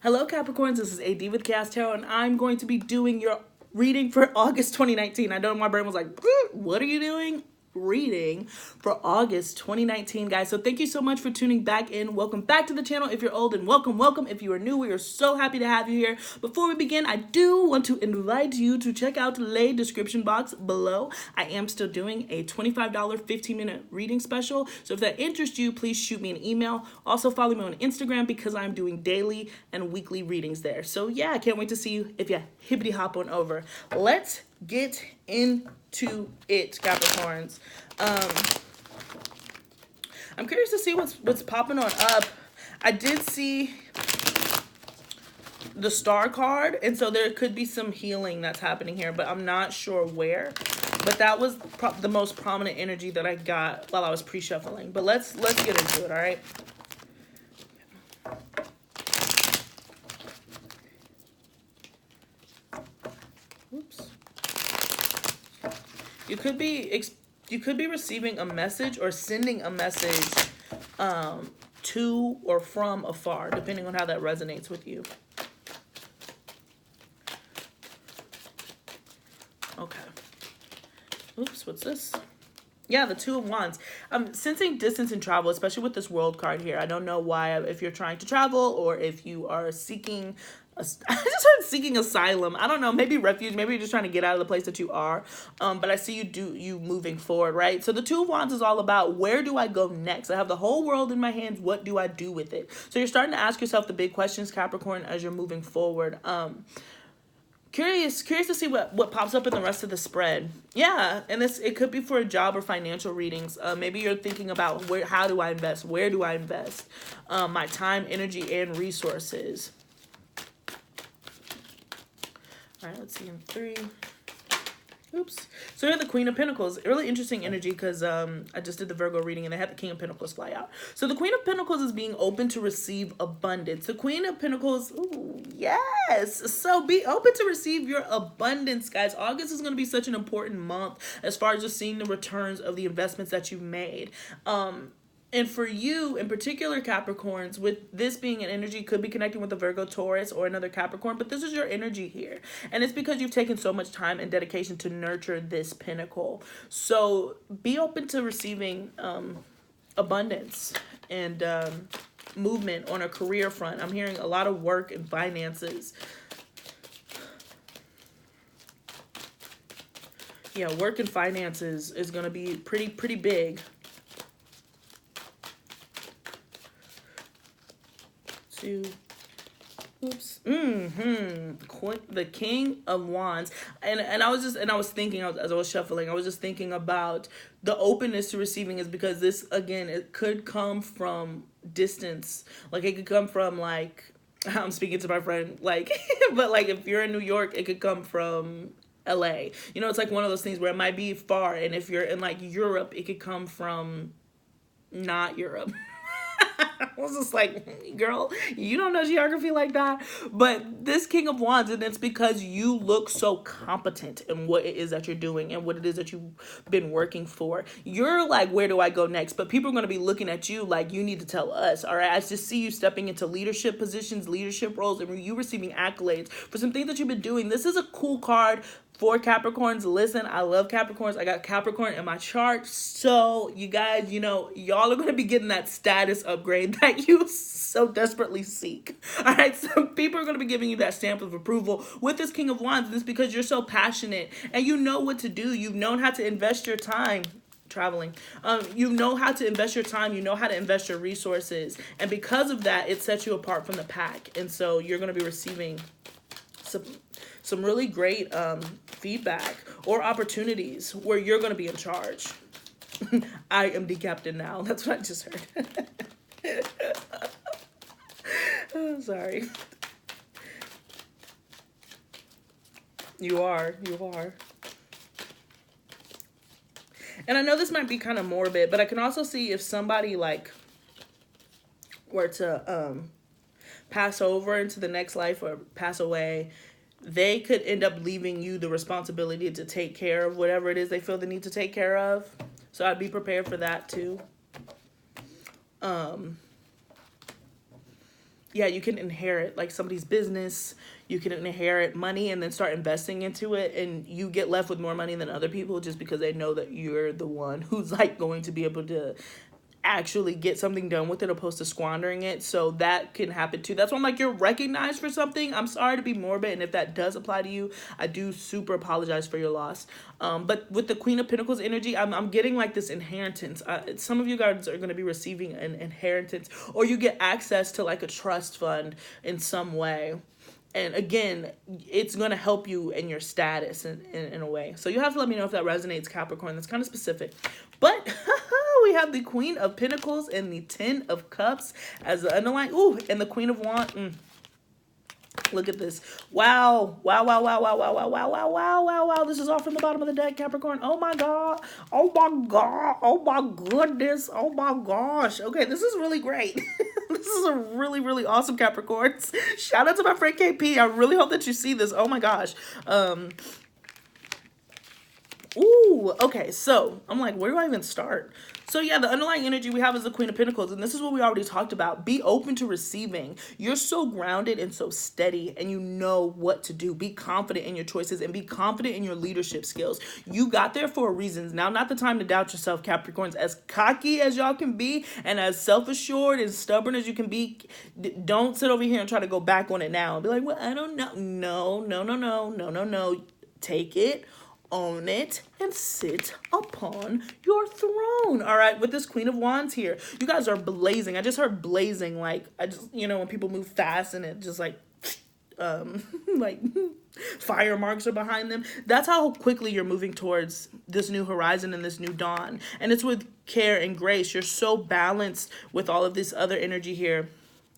Hello Capricorns, this is AD with Kayxztarot, Tarot, and I'm going to be doing your reading for August 2019. I know my brain was like, what are you doing? Reading for August 2019, guys. So thank you so much for tuning back in. Welcome back to the channel if you're old, and welcome if you are new. We are so happy to have you here. Before we begin, I do want to invite you to check out the description box below. I am still doing a $25 15-minute reading special, so if that interests you, please shoot me an email. Also follow me on Instagram because I'm doing daily and weekly readings there. So yeah, I can't wait to see you if you hippity hop on over. Let's get into it, Capricorns. I'm curious to see what's popping on up. I did see the star card, and so there could be some healing that's happening here, but I'm not sure where. But that was the most prominent energy that I got while I was pre-shuffling. But let's get into it, all right? Oops. You could be receiving a message or sending a message to or from afar, depending on how that resonates with you. Okay. Oops, what's this? Yeah, the Two of Wands. I'm sensing distance and travel, especially with this World card here. I don't know why, if you're trying to travel or if you are seeking I just heard seeking asylum. I don't know, maybe refuge, maybe you're just trying to get out of the place that you are. But I see you moving forward, right? So the Two of Wands is all about, where do I go next? I have the whole world in my hands. What do I do with it? So you're starting to ask yourself the big questions, Capricorn, as you're moving forward. Curious to see what pops up in the rest of the spread. Yeah, and it could be for a job or financial readings. Maybe you're thinking about how do I invest? Where do I invest? My time, energy, and resources. All right, let's see in 3. Oops. So here, the Queen of Pentacles. Really interesting energy because I just did the Virgo reading and I had the King of Pentacles fly out. So the Queen of Pentacles is being open to receive abundance. The Queen of Pentacles, ooh, yes. So be open to receive your abundance, guys. August is going to be such an important month as far as just seeing the returns of the investments that you've made. And for you, in particular, Capricorns, with this being an energy, could be connecting with a Virgo, Taurus, or another Capricorn, but this is your energy here. And it's because you've taken so much time and dedication to nurture this pinnacle. So be open to receiving abundance and movement on a career front. I'm hearing a lot of work and finances. Yeah, work and finances is going to be pretty big. Oops. The King of Wands. And I was thinking, as I was shuffling, I was just thinking about the openness to receiving is because this, again, it could come from distance. Like, it could come from, like, I'm speaking to my friend, like, but like if you're in New York, it could come from LA. You know, it's like one of those things where it might be far, and if you're in like Europe, it could come from not Europe. I was just like, girl, you don't know geography like that. But this King of Wands, and it's because you look so competent in what it is that you're doing and what it is that you've been working for. You're like, where do I go next? But people are going to be looking at you like, you need to tell us, all right? I just see you stepping into leadership positions, leadership roles, and you receiving accolades for some things that you've been doing. This is a cool card for Capricorns. Listen, I love Capricorns. I got Capricorn in my chart. So you guys, you know, y'all are going to be getting that status upgrade that you so desperately seek. All right. So people are going to be giving you that stamp of approval with this King of Wands. And it's because you're so passionate and you know what to do. You've known how to invest your time traveling. You know how to invest your time. You know how to invest your resources. And because of that, it sets you apart from the pack. And so you're going to be receiving some really great feedback or opportunities where you're going to be in charge. I am the captain now. That's what I just heard. Oh, sorry. You are. And I know this might be kind of morbid, but I can also see if somebody like were to pass over into the next life or pass away, they could end up leaving you the responsibility to take care of whatever it is they feel they need to take care of. So I'd be prepared for that too. yeah, you can inherit like somebody's business. You can inherit money and then start investing into it, and you get left with more money than other people just because they know that you're the one who's like going to be able to actually get something done with it opposed to squandering it. So that can happen too. That's why I'm like, you're recognized for something. I'm sorry to be morbid, and if that does apply to you, I do super apologize for your loss. But with the Queen of Pentacles energy, I'm getting like this inheritance. Some of you guys are going to be receiving an inheritance, or you get access to like a trust fund in some way. And again, it's going to help you in your status in a way. So you have to let me know if that resonates, Capricorn. That's kind of specific. But we have the Queen of Pentacles and the Ten of Cups as the underlying. Ooh, and the Queen of Wands. Look at this. Wow. Wow, wow, wow, wow, wow, wow, wow, wow, wow, wow, wow. This is all from the bottom of the deck, Capricorn. Oh my God. Oh my God. Oh my goodness. Oh my gosh. Okay, this is really great. This is a really, really awesome, Capricorns. Shout out to my friend KP. I really hope that you see this. Oh my gosh. Ooh, okay, so I'm like, where do I even start? So yeah, the underlying energy we have is the Queen of Pentacles, and this is what we already talked about. Be open to receiving. You're so grounded and so steady, and you know what to do. Be confident in your choices and be confident in your leadership skills. You got there for a reason. Now, not the time to doubt yourself, Capricorns. As cocky as y'all can be and as self-assured and stubborn as you can be, don't sit over here and try to go back on it now and be like, well, I don't know. No, no, no, no, no, no, no. Take it. Own it and sit upon your throne. All right, with this Queen of Wands here, you guys are blazing. I just heard blazing, like I just, you know, when people move fast and it just like like fire marks are behind them. That's how quickly you're moving towards this new horizon and this new dawn. And it's with care and grace. You're so balanced with all of this other energy here.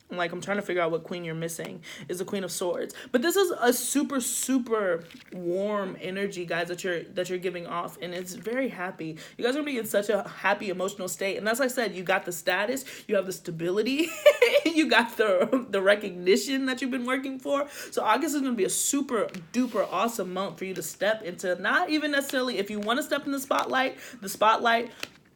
I'm trying to figure out what queen you're missing. Is the Queen of Swords. But this is a super, super warm energy, guys, that you're giving off. And it's very happy. You guys are going to be in such a happy emotional state. And as I said, you got the status. You have the stability. You got the recognition that you've been working for. So August is going to be a super duper awesome month for you to step into. Not even necessarily if you want to step in the spotlight,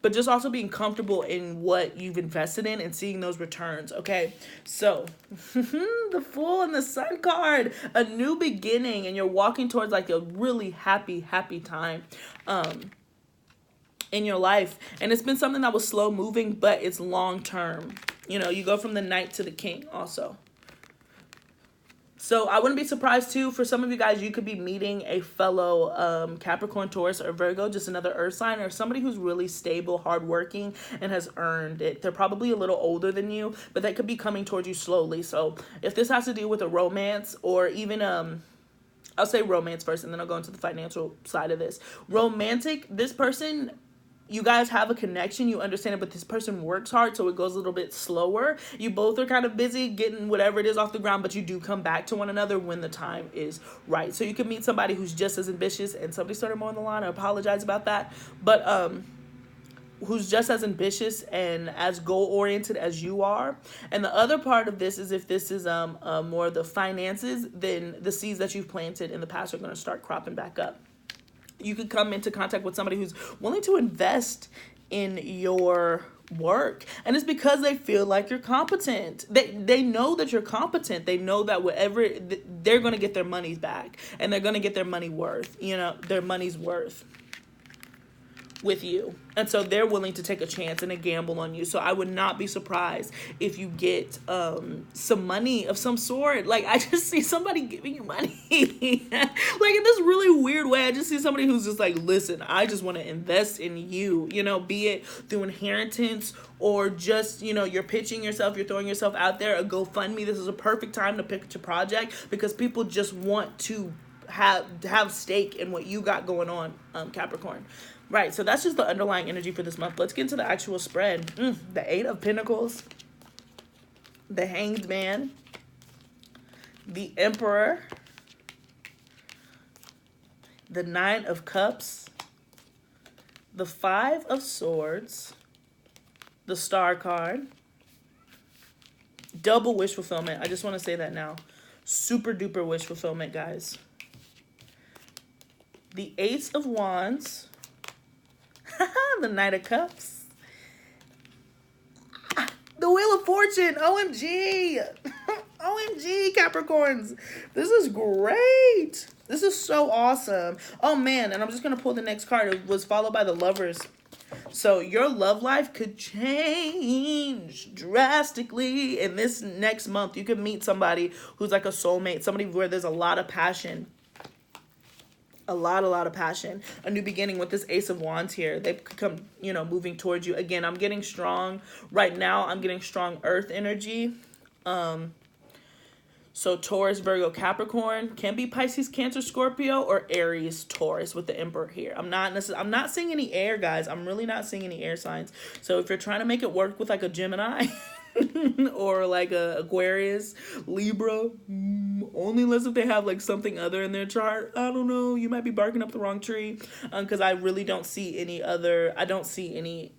but just also being comfortable in what you've invested in and seeing those returns, okay? So, the Fool and the Sun card, a new beginning, and you're walking towards like a really happy time in your life. And it's been something that was slow moving, but it's long term. You know, you go from the Knight to the King also. So I wouldn't be surprised too, for some of you guys, you could be meeting a fellow Capricorn, Taurus, or Virgo, just another earth sign, or somebody who's really stable, hardworking, and has earned it. They're probably a little older than you, but they could be coming towards you slowly. So if this has to do with a romance, or even I'll say romance first, and then I'll go into the financial side of this. Romantic, this person, you guys have a connection, you understand it, but this person works hard, so it goes a little bit slower. You both are kind of busy getting whatever it is off the ground, but you do come back to one another when the time is right. So you can meet somebody who's just as ambitious, and somebody started mowing the lawn, I apologize about that, but who's just as ambitious and as goal-oriented as you are. And the other part of this is, if this is more of the finances, then the seeds that you've planted in the past are going to start cropping back up. You could come into contact with somebody who's willing to invest in your work, and it's because they feel like you're competent. They know that you're competent. They know that whatever, they're going to get their money back, and they're going to get their money worth, you know, their money's worth with you. And so they're willing to take a chance and a gamble on you. So I would not be surprised if you get some money of some sort. Like, I just see somebody giving you money like in this really weird way. I just see somebody who's just like, listen, I just want to invest in you, you know, be it through inheritance or just, you know, you're pitching yourself, you're throwing yourself out there, a GoFundMe. This is a perfect time to pick your project, because people just want to have stake in what you got going on, Capricorn. Right, so that's just the underlying energy for this month. Let's get into the actual spread. The Eight of Pentacles, the Hanged Man, the Emperor, the Nine of Cups, the Five of Swords, the Star card, double wish fulfillment. I just want to say that now. Super duper wish fulfillment, guys. The Ace of Wands, the Knight of Cups, the Wheel of Fortune, OMG. OMG, Capricorns. This is great. This is so awesome. Oh, man. And I'm just going to pull the next card. It was followed by the Lovers. So your love life could change drastically in this next month. You could meet somebody who's like a soulmate, somebody where there's a lot of passion. A lot of passion. A new beginning with this Ace of Wands here. They could come, you know, moving towards you. Again, I'm getting strong. Right now, I'm getting strong earth energy. So Taurus, Virgo, Capricorn, can be Pisces, Cancer, Scorpio, or Aries, Taurus with the Emperor here. I'm not seeing any air, guys. I'm really not seeing any air signs. So if you're trying to make it work with like a Gemini or like a Aquarius, Libra, only unless if they have like something other in their chart. I don't know. You might be barking up the wrong tree, because I really don't see any other. I don't see any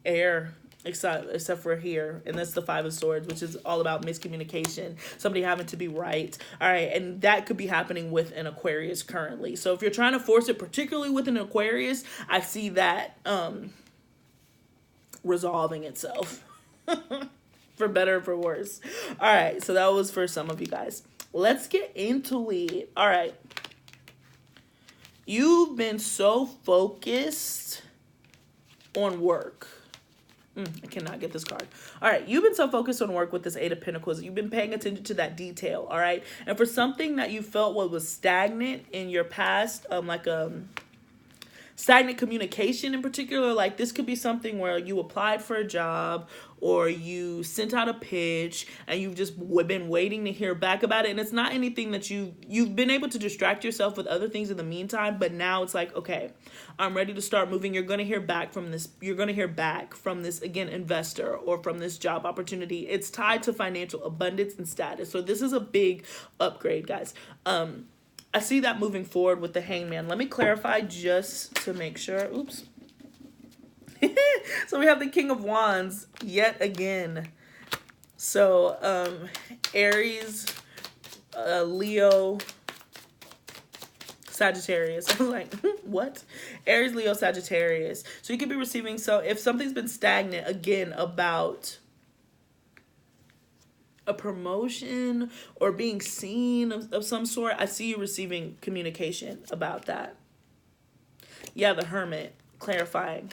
air. Except for here, and that's the Five of Swords, which is all about miscommunication, somebody having to be right. All right, and that could be happening with an Aquarius currently. So if you're trying to force it, particularly with an Aquarius, I see that resolving itself for better or for worse. All right, so that was for some of you guys. Let's get into it. All right, you've been so focused on work. I cannot get this card. All right, you've been so focused on work with this Eight of Pentacles. You've been paying attention to that detail, all right? And for something that you felt was stagnant in your past, stagnant communication in particular, like this could be something where you applied for a job or you sent out a pitch and you've just been waiting to hear back about it. And it's not anything that you've been able to distract yourself with other things in the meantime, but now it's like, okay, I'm ready to start moving. You're going to hear back from this. You're going to hear back from this, again, investor or from this job opportunity. It's tied to financial abundance and status. So this is a big upgrade, guys. I see that moving forward with the Hangman. Let me clarify just to make sure. Oops. So we have the King of Wands yet again. So Aries, Leo, Sagittarius. I was like, what? Aries, Leo, Sagittarius. So you could be receiving, so if something's been stagnant, again, about a promotion or being seen of some sort, I see you receiving communication about that. Yeah, the Hermit, clarifying.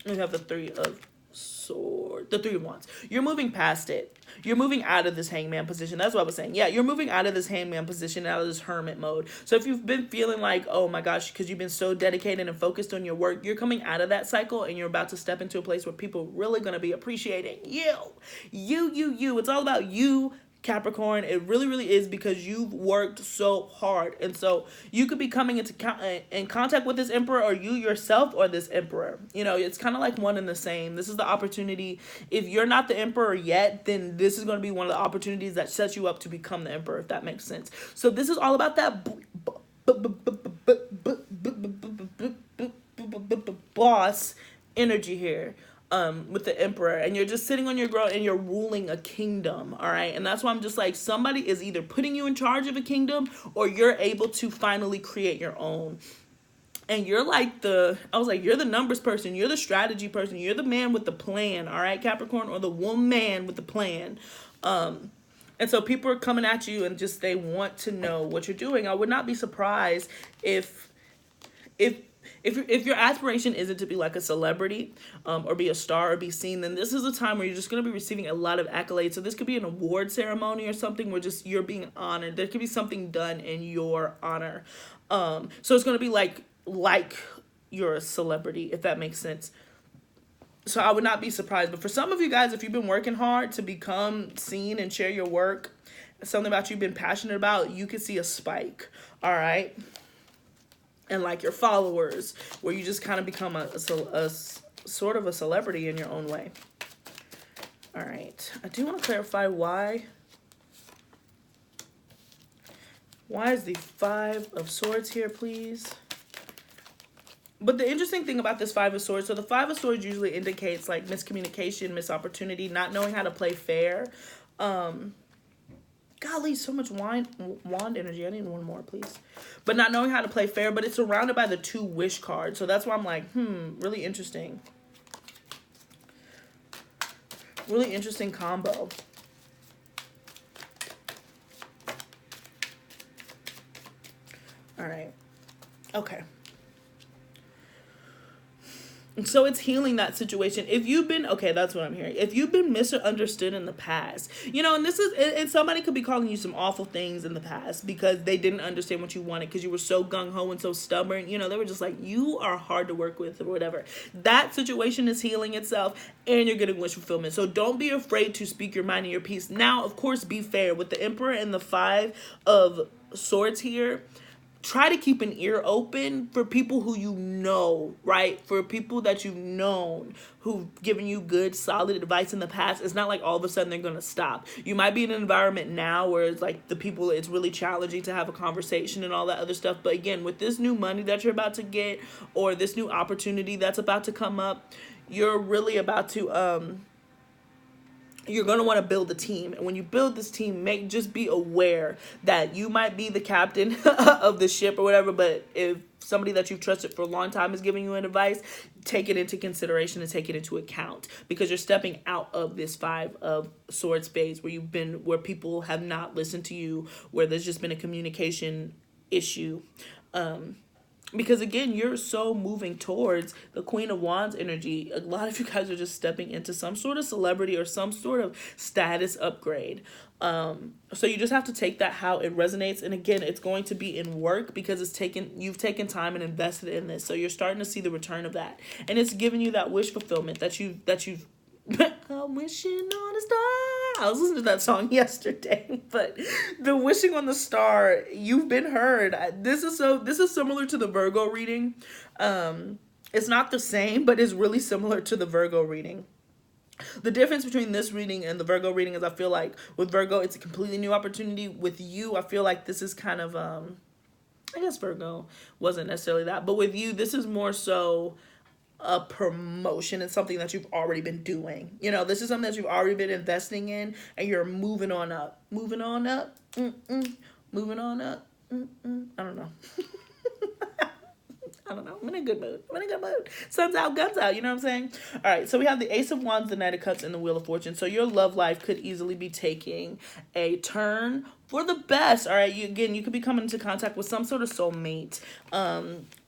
We have the Three of Swords, the Three of Wands. You're moving past it. You're moving out of this Hangman position. That's what I was saying. Yeah, you're moving out of this Hangman position, out of this Hermit mode. So if you've been feeling like, oh my gosh, because you've been so dedicated and focused on your work, you're coming out of that cycle and you're about to step into a place where people are really going to be appreciating you. It's all about you, Capricorn. It really is, because you've worked so hard. And so you could be coming in contact with this Emperor, or you yourself or this Emperor. You know, it's kind of like one and the same. This is the opportunity. If you're not the Emperor yet, then this is going to be one of the opportunities that sets you up to become the Emperor, if that makes sense. So this is all about that boss energy here. With the Emperor, and you're just sitting on your throne and you're ruling a kingdom, all right? And that's why I'm just like, somebody is either putting you in charge of a kingdom or you're able to finally create your own. And you're like you're the numbers person, you're the strategy person, you're the man with the plan, all right, Capricorn, or the woman with the plan. And so people are coming at you and just, they want to know what you're doing. I would not be surprised if your aspiration isn't to be like a celebrity or be a star or be seen, then this is a time where you're just going to be receiving a lot of accolades. So this could be an award ceremony or something where just you're being honored. There could be something done in your honor. So it's going to be like you're a celebrity, if that makes sense. So I would not be surprised. But for some of you guys, if you've been working hard to become seen and share your work, something about you've been passionate about, you could see a spike. All right. And like your followers, where you just kind of become a sort of a celebrity in your own way. All right. I do want to clarify why is the Five of Swords here, please? But the interesting thing about this Five of Swords, so the Five of Swords usually indicates like miscommunication, missed opportunity, not knowing how to play fair. Golly, so much wand energy. I need one more, please. But not knowing how to play fair, but it's surrounded by the two wish cards. So that's why I'm like, really interesting. Really interesting combo. All right. Okay. So it's healing that situation. If you've been, okay, that's what I'm hearing. If you've been misunderstood in the past, you know, and this is, and somebody could be calling you some awful things in the past because they didn't understand what you wanted because you were so gung-ho and so stubborn. You know, they were just like, you are hard to work with or whatever. That situation is healing itself and you're getting wish fulfillment. So don't be afraid to speak your mind and your piece. Now, of course, be fair. With the Emperor and the Five of Swords here, try to keep an ear open for people who you know, right? For people that you've known who've given you good, solid advice in the past. It's not like all of a sudden they're going to stop. You might be in an environment now where it's like the people, it's really challenging to have a conversation and all that other stuff. But again, with this new money that you're about to get or this new opportunity that's about to come up, you're really about to, you're going to want to build a team. And when you build this team, just be aware that you might be the captain of the ship or whatever, but if somebody that you've trusted for a long time is giving you an advice, take it into consideration and take it into account because you're stepping out of this Five of Swords phase where people have not listened to you, where there's just been a communication issue. Because again, you're so moving towards the Queen of Wands energy. A lot of you guys are just stepping into some sort of celebrity or some sort of status upgrade. So you just have to take that how it resonates. And again, it's going to be in work because you've taken time and invested in this. So you're starting to see the return of that. And it's giving you that wish fulfillment that you've I'm wishing on a star. I was listening to that song yesterday, but the wishing on the star, you've been heard. This is similar to the Virgo reading. It's not the same, but it's really similar to the Virgo reading. The difference between this reading and the Virgo reading is I feel like with Virgo, it's a completely new opportunity. With you, I feel like this is kind of, I guess Virgo wasn't necessarily that, but with you, this is more so a promotion and something that you've already been doing. You know, this is something that you've already been investing in and you're moving on up. Moving on up. Moving on up. I don't know. I don't know. I'm in a good mood. Sun's out, guns out. You know what I'm saying? All right. So we have the Ace of Wands, the Knight of Cups, and the Wheel of Fortune. So your love life could easily be taking a turn for the best. All right. You could be coming into contact with some sort of soulmate.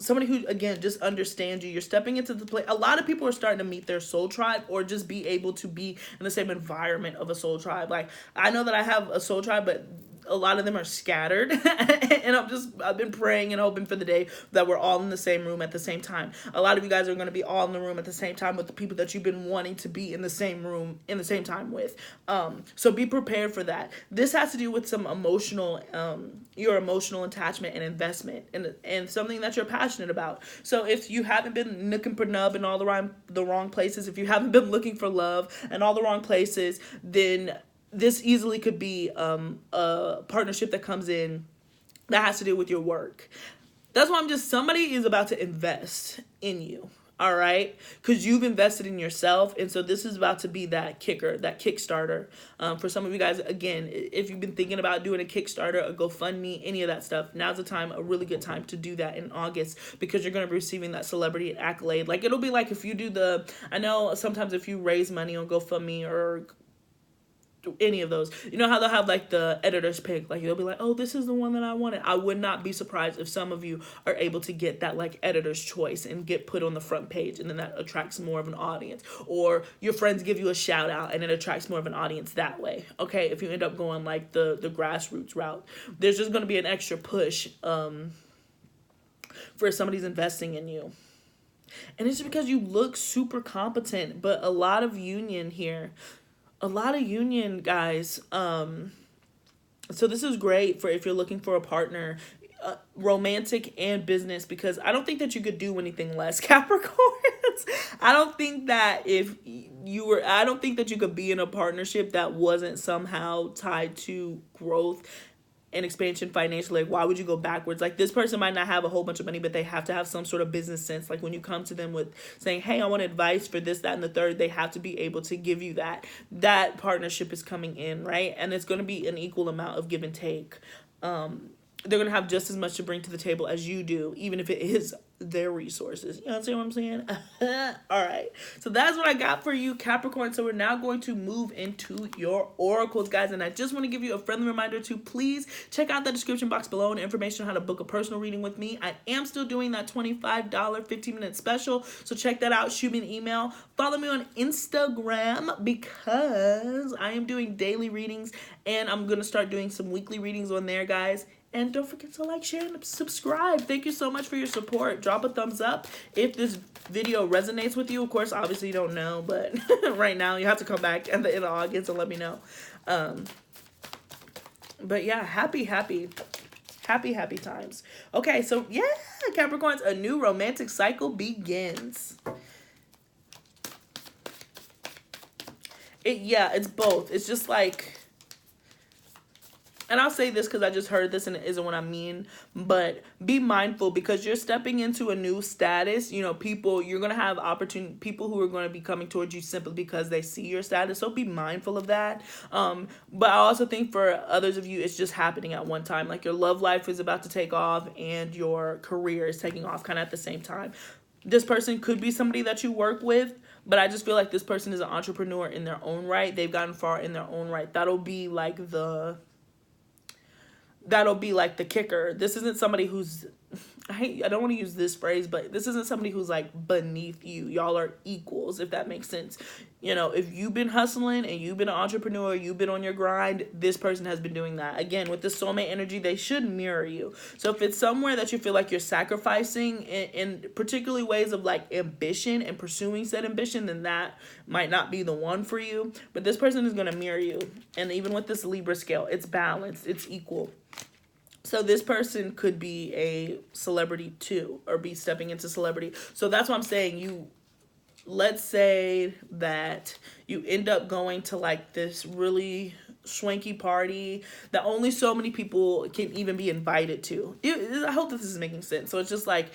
Somebody who, again, just understands you. You're stepping into the place. A lot of people are starting to meet their soul tribe or just be able to be in the same environment of a soul tribe. Like, I know that I have a soul tribe, but a lot of them are scattered and I've been praying and hoping for the day that we're all in the same room at the same time. A lot of you guys are going to be all in the room at the same time with the people that you've been wanting to be in the same room in the same time with. So be prepared for that. This has to do with some emotional, your emotional attachment and investment and something that you're passionate about. So if you haven't been looking for nub in all the wrong places, if you haven't been looking for love in all the wrong places, then this easily could be a partnership that comes in that has to do with your work. That's why somebody is about to invest in you, all right? Because you've invested in yourself, and so this is about to be that kicker, that Kickstarter. For some of you guys, again, if you've been thinking about doing a Kickstarter, a GoFundMe, any of that stuff, now's the time, a really good time to do that in August because you're going to be receiving that celebrity accolade. Like, it'll be like if you do I know sometimes if you raise money on GoFundMe or any of those, you know how they'll have like the editor's pick, like they'll be like, oh, this is the one that I wanted. I would not be surprised if some of you are able to get that like editor's choice and get put on the front page, and then that attracts more of an audience, or your friends give you a shout out and it attracts more of an audience that way. Okay, if you end up going like the grassroots route, there's just going to be an extra push for somebody's investing in you. And it's because you look super competent, but a lot of union here. A lot of union, guys. So this is great for if you're looking for a partner, romantic and business, because I don't think that you could do anything less, Capricorns. I don't think that I don't think that you could be in a partnership that wasn't somehow tied to growth and expansion financially. Like, why would you go backwards? Like, this person might not have a whole bunch of money, but they have to have some sort of business sense. Like, when you come to them with saying, hey, I want advice for this, that, and the third, they have to be able to give you that. That partnership is coming in, right? And it's going to be an equal amount of give and take. They're going to have just as much to bring to the table as you do, even if it is their resources. You understand what I'm saying? All right. So that's what I got for you, Capricorn. So we're now going to move into your oracles, guys. And I just want to give you a friendly reminder to please check out the description box below and information on how to book a personal reading with me. I am still doing that $25 15-minute special. So check that out. Shoot me an email. Follow me on Instagram because I am doing daily readings and I'm going to start doing some weekly readings on there, guys. And don't forget to like, share, and subscribe. Thank you so much for your support. Drop a thumbs up if this video resonates with you. Of course, obviously you don't know, but right now you have to come back at the end of August and let me know. But yeah, happy times. Okay, so yeah, Capricorns, a new romantic cycle begins. It's both. It's just like, and I'll say this because I just heard this and it isn't what I mean, but be mindful because you're stepping into a new status. You know, you're going to have people who are going to be coming towards you simply because they see your status. So be mindful of that. But I also think for others of you, it's just happening at one time. Like your love life is about to take off and your career is taking off kind of at the same time. This person could be somebody that you work with, but I just feel like this person is an entrepreneur in their own right. They've gotten far in their own right. That'll be like the kicker. This isn't somebody who's, I don't want to use this phrase, but this isn't somebody who's like beneath you. Y'all are equals, if that makes sense. You know, if you've been hustling and you've been an entrepreneur, you've been on your grind, this person has been doing that. Again, with the soulmate energy, they should mirror you. So if it's somewhere that you feel like you're sacrificing in particularly ways of like ambition and pursuing said ambition, then that might not be the one for you. But this person is going to mirror you. And even with this Libra scale, it's balanced, it's equal. So this person could be a celebrity too, or be stepping into celebrity. So that's what I'm saying. Let's say that you end up going to like this really swanky party that only so many people can even be invited to. I hope this is making sense. So it's just like,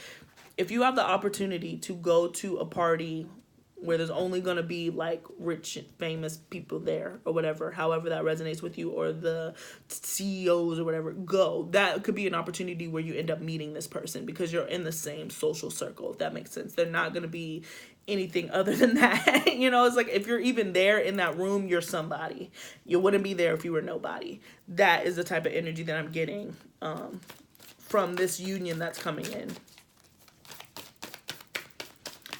if you have the opportunity to go to a party where there's only going to be like rich famous people there or whatever, however that resonates with you, or the CEOs or whatever, go. That could be an opportunity where you end up meeting this person because you're in the same social circle, if that makes sense. They're not going to be anything other than that. You know, it's like if you're even there in that room, you're somebody. You wouldn't be there if you were nobody. That is the type of energy that I'm getting from this union that's coming in.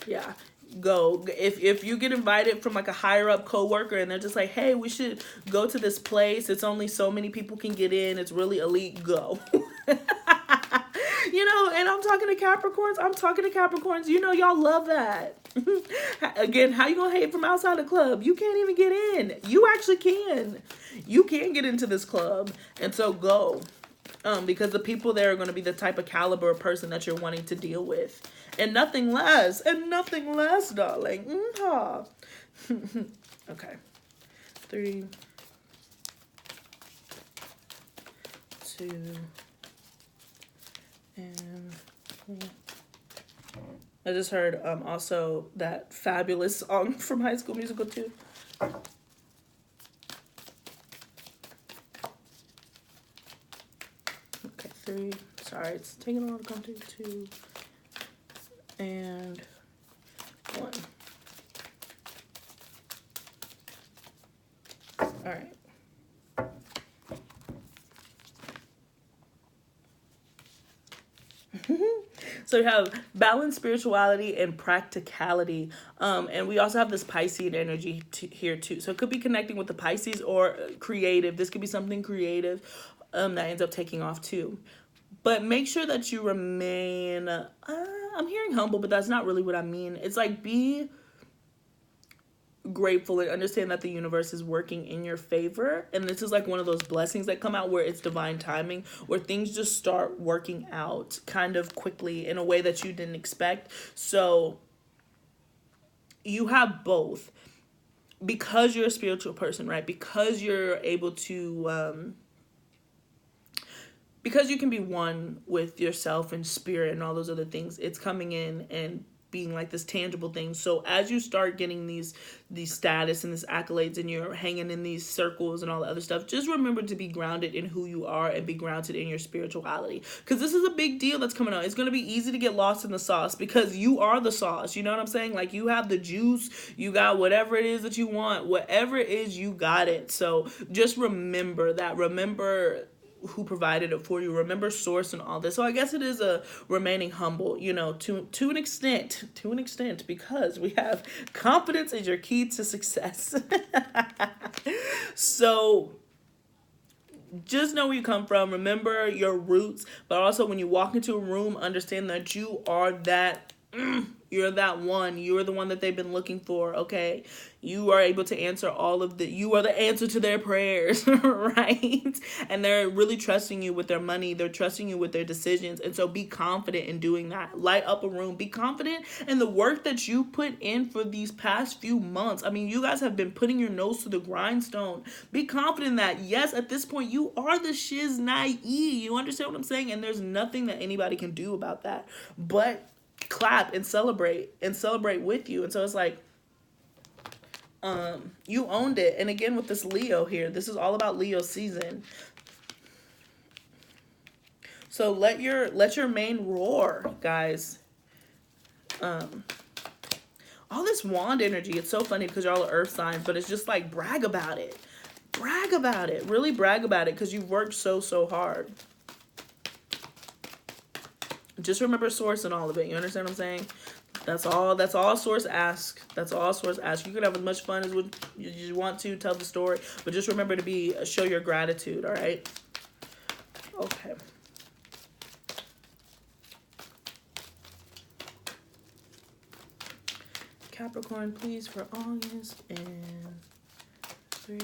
Yeah. Go. If you get invited from like a higher up coworker and they're just like, hey, we should go to this place, it's only so many people can get in, it's really elite, go. You know, and I'm talking to Capricorns, you know, y'all love that. Again, how you gonna hate from outside the club? You can't even get in. You actually can get into this club, and so go. Because the people there are going to be the type of caliber of person that you're wanting to deal with. And nothing less, darling. Okay. 3, 2, and 4. I just heard also that fabulous song from High School Musical 2. Okay, 3. Sorry, it's taking a while to come to 2. And 1. All right. So we have balance, spirituality, and practicality. And we also have this Piscean energy here too. So it could be connecting with the Pisces or creative. This could be something creative that ends up taking off too. But make sure that you remain, I'm hearing humble, but that's not really what I mean. It's like be grateful and understand that the universe is working in your favor. And this is like one of those blessings that come out where it's divine timing, where things just start working out kind of quickly in a way that you didn't expect. So you have both because you're a spiritual person, right? Because you're able to, because you can be one with yourself and spirit and all those other things, it's coming in and being like this tangible thing. So as you start getting these status and these accolades, and you're hanging in these circles and all the other stuff, just remember to be grounded in who you are and be grounded in your spirituality, because this is a big deal that's coming out. It's going to be easy to get lost in the sauce, because you are the sauce. You know what I'm saying? Like, you have the juice, you got whatever it is that you want, whatever it is, you got it. So just remember that. Remember who provided it for you. Remember source and all this. So I guess it is a remaining humble, you know, to an extent, because we have confidence is your key to success. So just know where you come from. Remember your roots, but also when you walk into a room, understand that you are that. You're that one. You're the one that they've been looking for, okay? You are able to answer you are the answer to their prayers, right? And they're really trusting you with their money. They're trusting you with their decisions. And so be confident in doing that. Light up a room. Be confident in the work that you put in for these past few months. I mean, you guys have been putting your nose to the grindstone. Be confident that, yes, at this point, you are the shiz naive. You understand what I'm saying? And there's nothing that anybody can do about that. But clap and celebrate with you. And so it's like, you owned it. And again, with this Leo here, this is all about Leo season. So let your mane roar, guys. All this wand energy, it's so funny because you're all earth signs, but it's just like, brag about it. Really brag about it, because you've worked so hard. Just remember source and all of it. You understand what I'm saying? That's all source asks. You can have as much fun as you want to, tell the story, but just remember to show your gratitude, all right? Okay. Capricorn, please, for August and 3.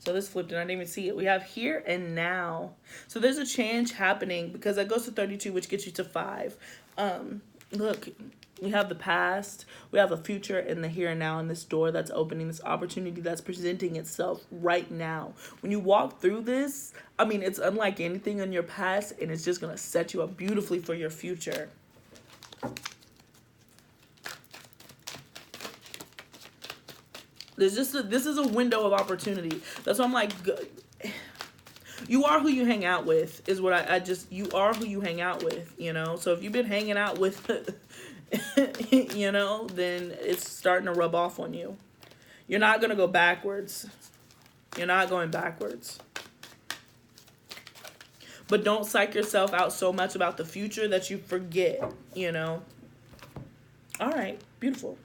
So this flipped and I didn't even see it. We have here and now. So there's a change happening, because that goes to 32, which gets you to 5. Look, we have the past, we have the future, and the here and now, and this door that's opening, this opportunity that's presenting itself right now. When you walk through this, I mean, it's unlike anything in your past, and it's just going to set you up beautifully for your future. This is a window of opportunity. That's why I'm like, you are who you hang out with, is what you are who you hang out with, you know? So if you've been hanging out with, you know, then it's starting to rub off on you. You're not going to go backwards. You're not going backwards. But don't psych yourself out so much about the future that you forget, you know? All right, beautiful.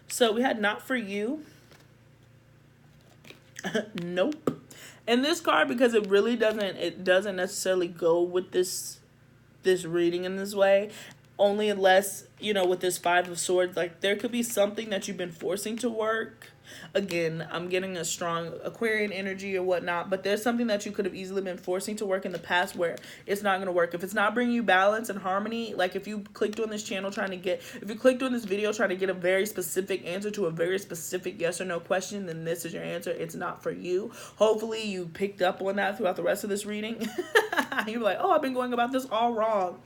So we had not for you. Nope. And this card, because it really doesn't necessarily go with this reading in this way. Only unless, you know, with this 5 of Swords, like, there could be something that you've been forcing to work. Again, I'm getting a strong Aquarian energy or whatnot, but there's something that you could have easily been forcing to work in the past where it's not going to work. If it's not bringing you balance and harmony, like if you clicked on this channel if you clicked on this video trying to get a very specific answer to a very specific yes or no question, then this is your answer. It's not for you. Hopefully you picked up on that throughout the rest of this reading. You're like, oh, I've been going about this all wrong.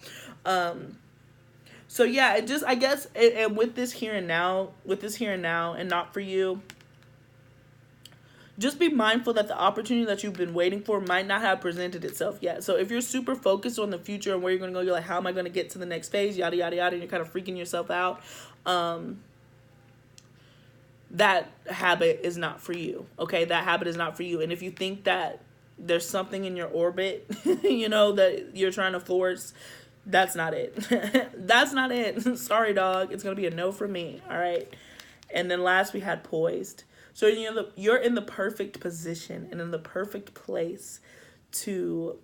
So yeah, I guess, and with this here and now, and not for you, just be mindful that the opportunity that you've been waiting for might not have presented itself yet. So if you're super focused on the future and where you're going to go, you're like, how am I going to get to the next phase, yada, yada, yada, and you're kind of freaking yourself out, that habit is not for you, okay? That habit is not for you. And if you think that there's something in your orbit, you know, that you're trying to force, that's not it. That's not it. Sorry, dog. It's going to be a no for me, all right? And then last, we had poised. So you're in the perfect position and in the perfect place to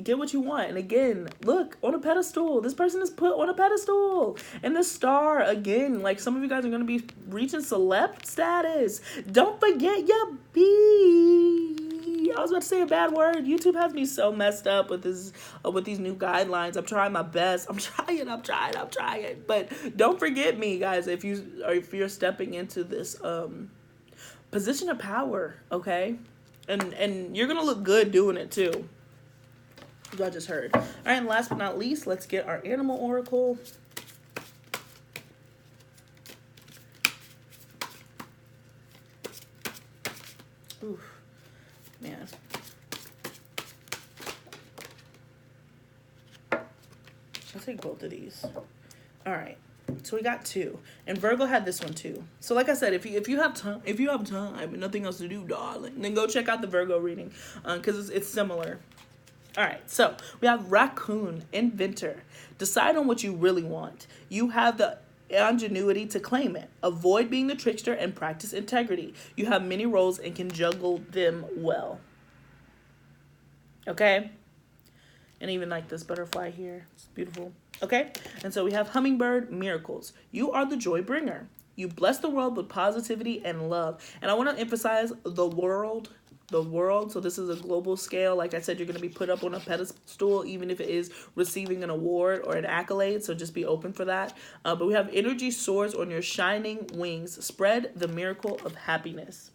get what you want. And again, look, on a pedestal. This person is put on a pedestal. And the star, again, like some of you guys are going to be reaching celeb status. Don't forget your B. I was about to say a bad word. YouTube has me so messed up with these new guidelines. I'm trying my best. I'm trying. But don't forget me, guys, if you're stepping into this position of power, okay? And you're gonna look good doing it too. I just heard. All right, and last but not least, let's get our animal oracle. Oof, man. I'll take both of these. All right. So we got 2, and Virgo had this one too. So like I said, if you have time and nothing else to do, darling, then go check out the Virgo reading, because it's similar. All right, so we have Raccoon, Inventor. Decide on what you really want. You have the ingenuity to claim it. Avoid being the trickster and practice integrity. You have many roles and can juggle them well. Okay? And even like this butterfly here. It's beautiful. Okay? And so we have Hummingbird, Miracles. You are the joy bringer. You bless the world with positivity and love. And I want to emphasize the world. The world. So this is a global scale. Like I said, you're going to be put up on a pedestal, even if it is receiving an award or an accolade. So just be open for that. But we have energy soars on your shining wings. Spread the miracle of happiness.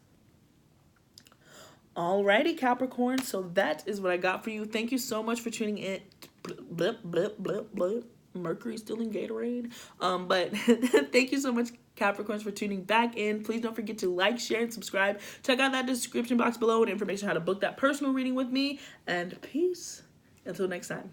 Alrighty, Capricorn. So that is what I got for you. Thank you so much for tuning in. Blip, blip, blip, blip. Mercury still in Gatorade. But thank you so much, Capricorns, for tuning back in. Please don't forget to like, share, and subscribe. Check out that description box below with information on how to book that personal reading with me. And peace. Until next time.